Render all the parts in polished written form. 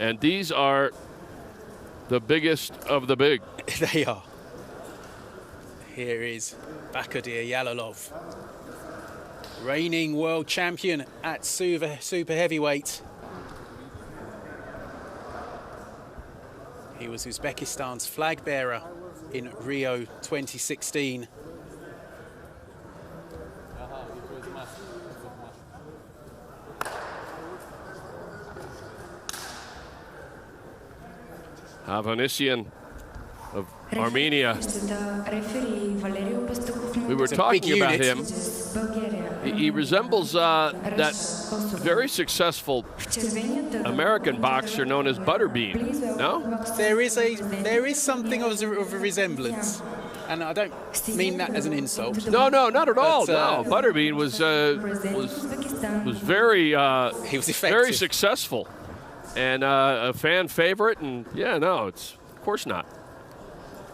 And these are the biggest of the big. They are. Here is Bahadur Yalalov, reigning world champion at super heavyweight. He was Uzbekistan's flag bearer in Rio 2016. Hovhannisyan of Armenia. We were talking about him. He resembles that very successful American boxer known as Butterbean. No? There is something of a resemblance, and I don't mean that as an insult. No, not at all. No, Butterbean was very he was effective. very successful, and a fan favorite. And yeah, no, it's of course not.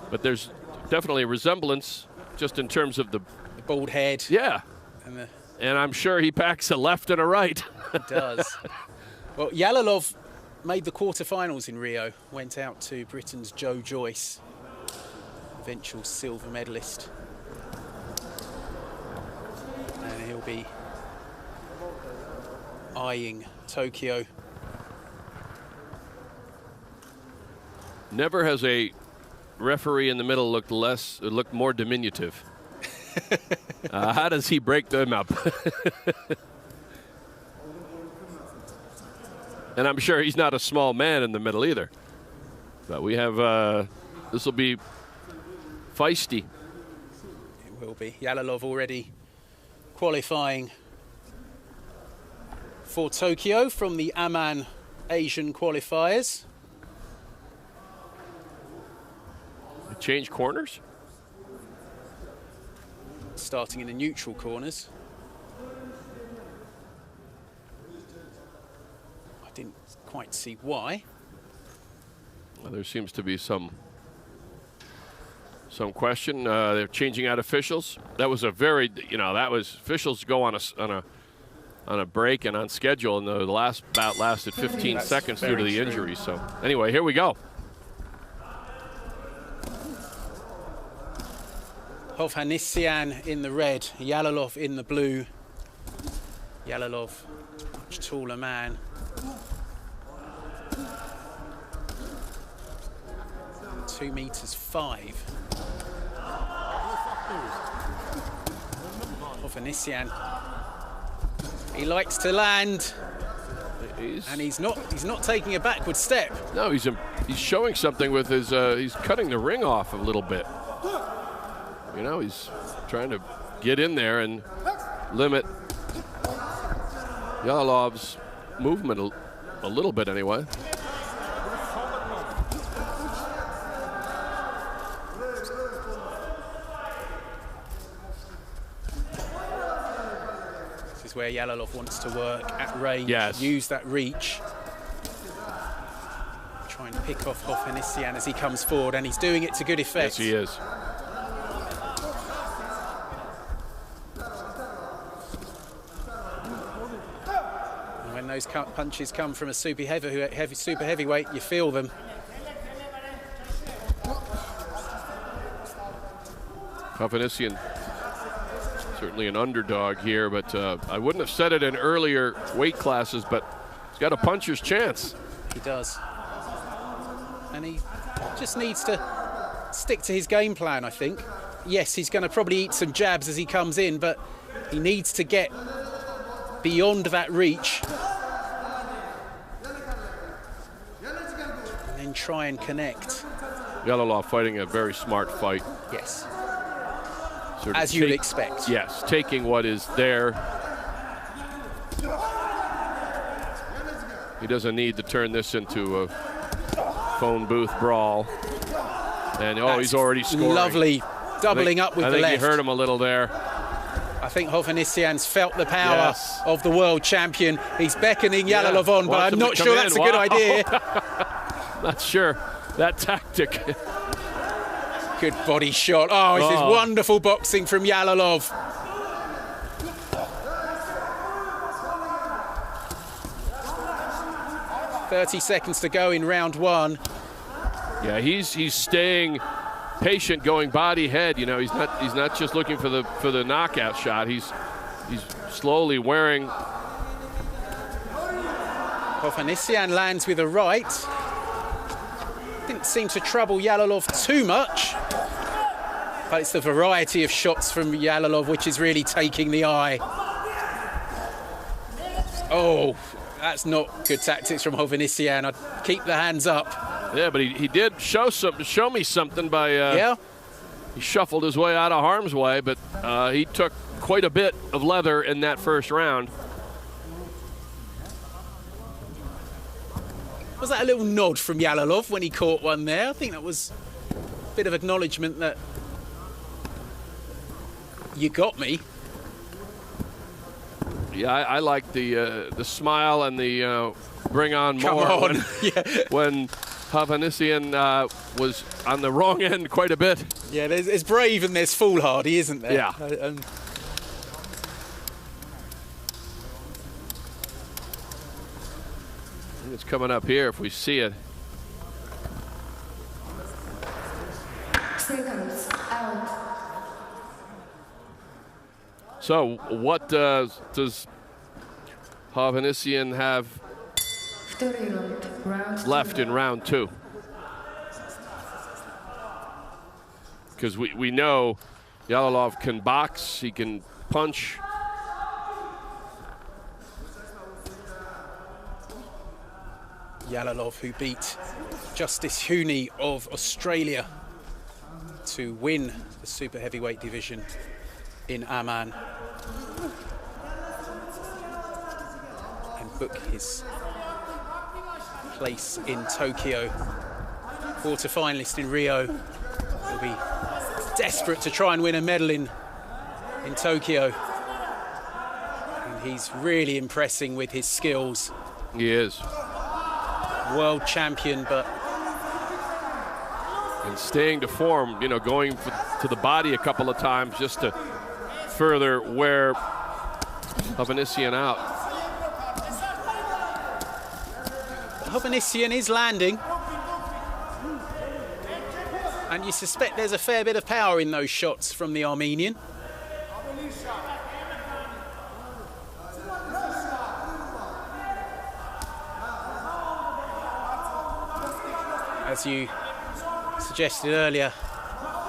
But there's definitely a resemblance, just in terms of the bald head. Yeah, and I'm sure he packs a left and a right. He does. Well, Yalalov made the quarterfinals in Rio, went out to Britain's Joe Joyce, eventual silver medalist. And he'll be eyeing Tokyo. Never has a referee in the middle looked more diminutive. How does he break them up? And I'm sure he's not a small man in the middle either. But we have, this will be feisty. It will be. Yalalov already qualifying for Tokyo from the Amman Asian qualifiers. Change corners? Starting in the neutral corners. I didn't quite see why. Well, there seems to be some question. They're changing out officials. That was a very, officials go on a break and on schedule, and the last bout lasted 15 seconds due to the injury. So anyway, here we go. Hovhannisyan in the red, Yalalov in the blue. Yalalov, much taller man. (2.5 meters). Hovhannisyan, he likes to land, and he's not taking a backward step. No, he's showing something with his. He's cutting the ring off a little bit. He's trying to get in there and limit Yalalov's movement a little bit anyway. This is where Yalalov wants to work at range, yes. Use that reach. Try and pick off Hovhannisyan as he comes forward, and he's doing it to good effect. Yes, he is. When those punches come from a super heavyweight, you feel them. Hovhannisyan, certainly an underdog here, but I wouldn't have said it in earlier weight classes, but he's got a puncher's chance. He does. And he just needs to stick to his game plan, I think. Yes, he's going to probably eat some jabs as he comes in, but he needs to get beyond that reach. And then try and connect. Yalalov fighting a very smart fight. Yes. As you'd expect. Yes, taking what is there. He doesn't need to turn this into a phone booth brawl. And he's already scoring. Lovely, doubling up with the left. I think you heard him a little there. I think Hovhannisyan's felt the power of the world champion. He's beckoning Yalalov on, but I'm not sure that's a good idea. Not sure that tactic. Good body shot. Oh, this is wonderful boxing from Yalalov. 30 seconds to go in round one. Yeah, he's staying patient, going body head. You know, he's not just looking for the knockout shot. He's slowly wearing. Hovhannissian lands with a right. Didn't seem to trouble Yalalov too much. But it's the variety of shots from Yalalov which is really taking the eye. Oh, that's not good tactics from Hovhannissian. I'd keep the hands up. Yeah, but he did show me something by Yeah. He shuffled his way out of harm's way, but he took quite a bit of leather in that first round. Was that a little nod from Yalalov when he caught one there? I think that was a bit of acknowledgement that you got me. Yeah, I like the smile and the bring on Come more on. when Hovhannissian was on the wrong end quite a bit. Yeah, there's brave and there's foolhardy, isn't there? Yeah. It's coming up here if we see it. Seconds out. So what does Hovhannissian have left in round two? Because we know Yalalov can box, he can punch. Yalalov, who beat Justice Hooney of Australia to win the super heavyweight division in Amman and book his place in Tokyo. Quarter-finalist in Rio. He'll be desperate to try and win a medal in Tokyo. And he's really impressing with his skills. He is. World champion, but and staying to form, you know, going to the body a couple of times just to further wear Hovhannissian out. Hovhannissian is landing, and you suspect there's a fair bit of power in those shots from the Armenian. As you suggested earlier,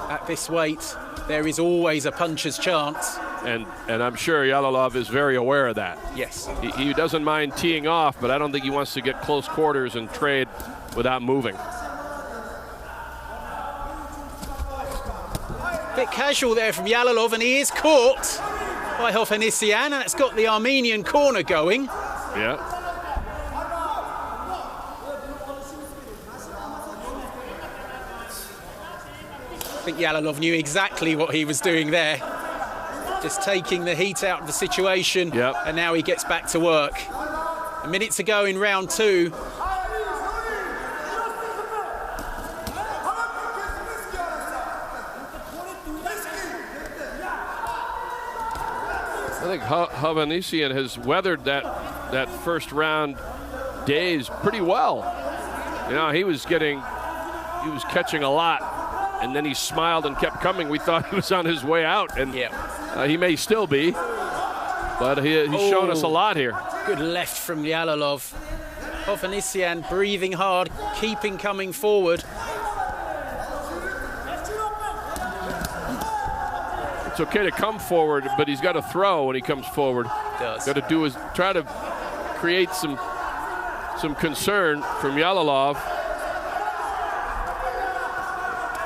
at this weight, there is always a puncher's chance. And I'm sure Yalalov is very aware of that. Yes. He doesn't mind teeing off, but I don't think he wants to get close quarters and trade without moving. Bit casual there from Yalalov, and he is caught by Hovhannissian, and it's got the Armenian corner going. Yeah. I think Yalalov knew exactly what he was doing there. Just taking the heat out of the situation, Yep. And now he gets back to work. A minute to go in round two. I think Hovhannissian has weathered that first round days pretty well. You know, he was catching a lot, and then he smiled and kept coming. We thought he was on his way out, and he may still be, but he's shown us a lot here. Good left from Yalalov. Hovhannissian breathing hard, keeping coming forward. It's okay to come forward, but he's got to throw when he comes forward. Does. Got to try to create some concern from Yalalov.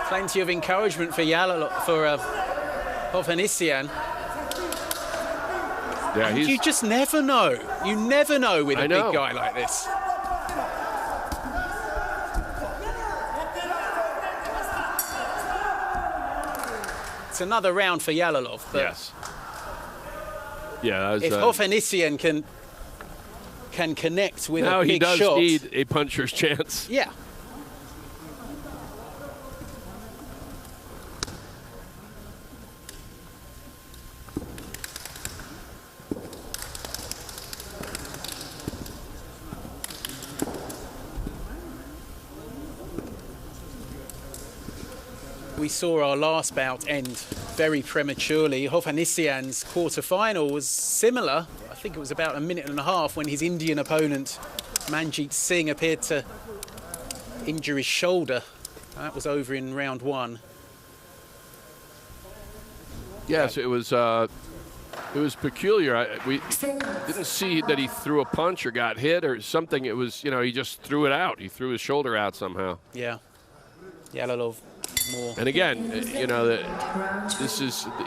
Plenty of encouragement for Hovhannissian. Yeah, And you just never know. You never know with a big guy like this. It's another round for Yalalov. But yes. Yeah. if Hovhannissian can connect with a big shot, now he does need a puncher's chance. Yeah. we saw our last bout end very prematurely. Hovhannissian's quarter-final was similar. I think it was about a minute and a half when his Indian opponent, Manjeet Singh, appeared to injure his shoulder. That was over in round 1. Yes, it was peculiar. We didn't see that he threw a punch or got hit or something. It was, he just threw it out. He threw his shoulder out somehow. Yeah. Yalalov more. And again,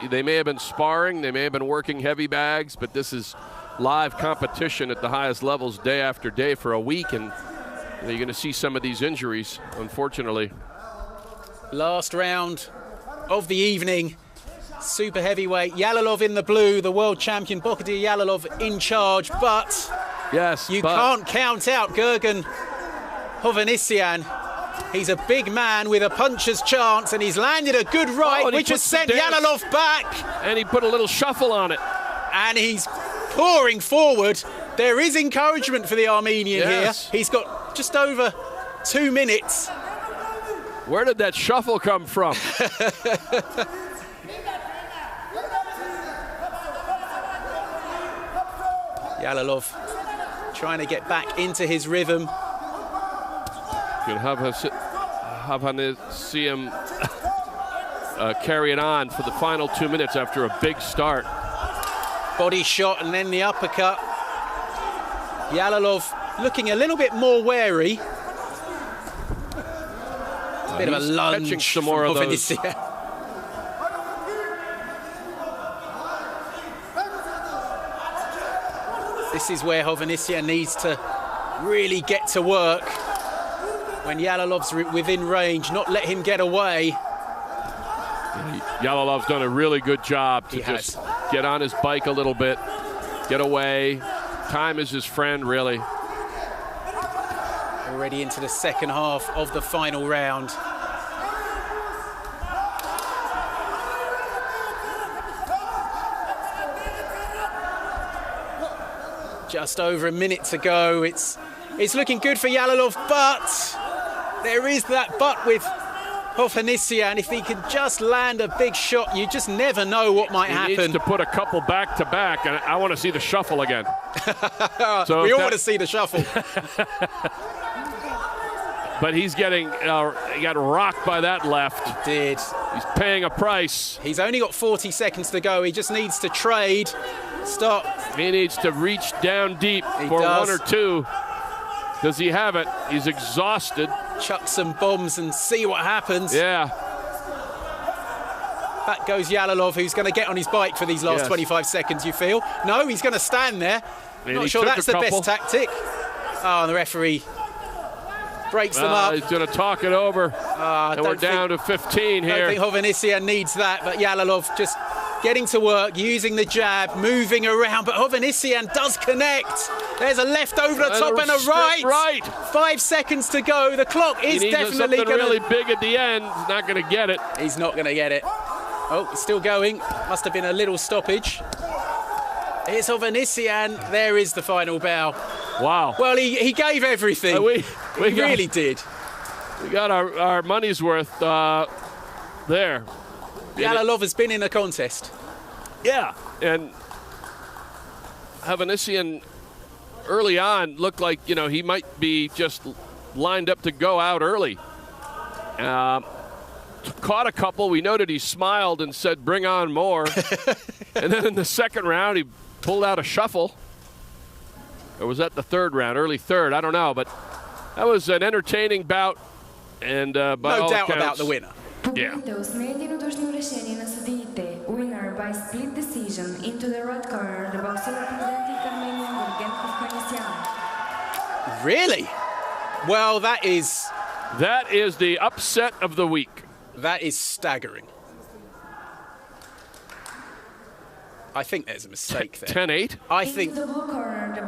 they may have been sparring, they may have been working heavy bags, but this is live competition at the highest levels day after day for a week, and you're going to see some of these injuries, unfortunately. Last round of the evening. Super heavyweight, Yalalov in the blue, the world champion Bokadir Yalalov in charge, but you can't count out Gurgen Hovhannissian. He's a big man with a puncher's chance, and he's landed a good right, which has sent Yalalov back. And he put a little shuffle on it. And he's pouring forward. There is encouragement for the Armenian here. He's got just over 2 minutes. Where did that shuffle come from? Yalalov trying to get back into his rhythm. Can Hovhannissian carry it on for the final 2 minutes after a big start. Body shot and then the uppercut. Yalalov looking a little bit more wary. A bit of a lunge some more of those. This is where Hovhannissian needs to really get to work. When Yalalov's within range, not let him get away. Yalalov's done a really good job to just get on his bike a little bit, get away. Time is his friend, really. Already into the second half of the final round. Just over a minute to go. It's looking good for Yalalov, but there is that but with Hovhannissian. If he can just land a big shot, you just never know what might happen. He needs to put a couple back-to-back, and I want to see the shuffle again. So we all want to see the shuffle. But he's getting, he got rocked by that left. He did. He's paying a price. He's only got 40 seconds to go. He just needs to trade. Stop. He needs to reach down deep for 1 or 2. Does he have it? He's exhausted. Chuck some bombs and see what happens. Yeah. Back goes Yalalov, who's going to get on his bike for these last 25 seconds, you feel. No, he's going to stand there. Not sure that's the best tactic. Oh, and the referee breaks them up. He's going to talk it over. And we're down to 15 here. I don't think Hovhannissian needs that, but Yalalov just getting to work, using the jab, moving around, but Hovhannissian does connect. There's a left over the top and a right. 5 seconds to go. The clock is definitely going to... really big at the end. He's not going to get it. He's not going to get it. Oh, it's still going. Must have been a little stoppage. Here's Hovhannissian. There is the final bow. Wow. Well, he gave everything. He really did. We got our money's worth there. Yalalov has been in a contest. Yeah, and Hovhannissian early on looked like, he might be just lined up to go out early. Caught a couple. We noted he smiled and said, "Bring on more." And then in the second round, he pulled out a shuffle. Or was that the third round? Early third, I don't know. But that was an entertaining bout. And by no all doubt accounts, about the winner. Yeah. Winner by split decision. Into the red corner, the boxer representing Armenia, Gurgen Hovhannissian. Really? Well, that is the upset of the week. That is staggering. I think there's a mistake there. 10-8? I think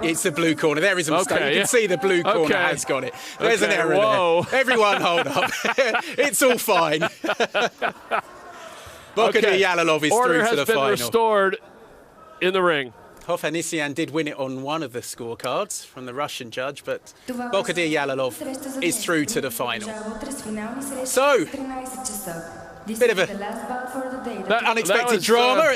it's the blue corner. There is a mistake. You can see the blue corner has got it. There's an error there. Everyone hold up. It's all fine. Bokadir Yalalov is through to the final. Order has been restored in the ring. Hovhannissian did win it on one of the scorecards from the Russian judge, but Bokadir Yalalov is through to the final. So, This Bit is of a the last bout for the day. That unexpected was, drama.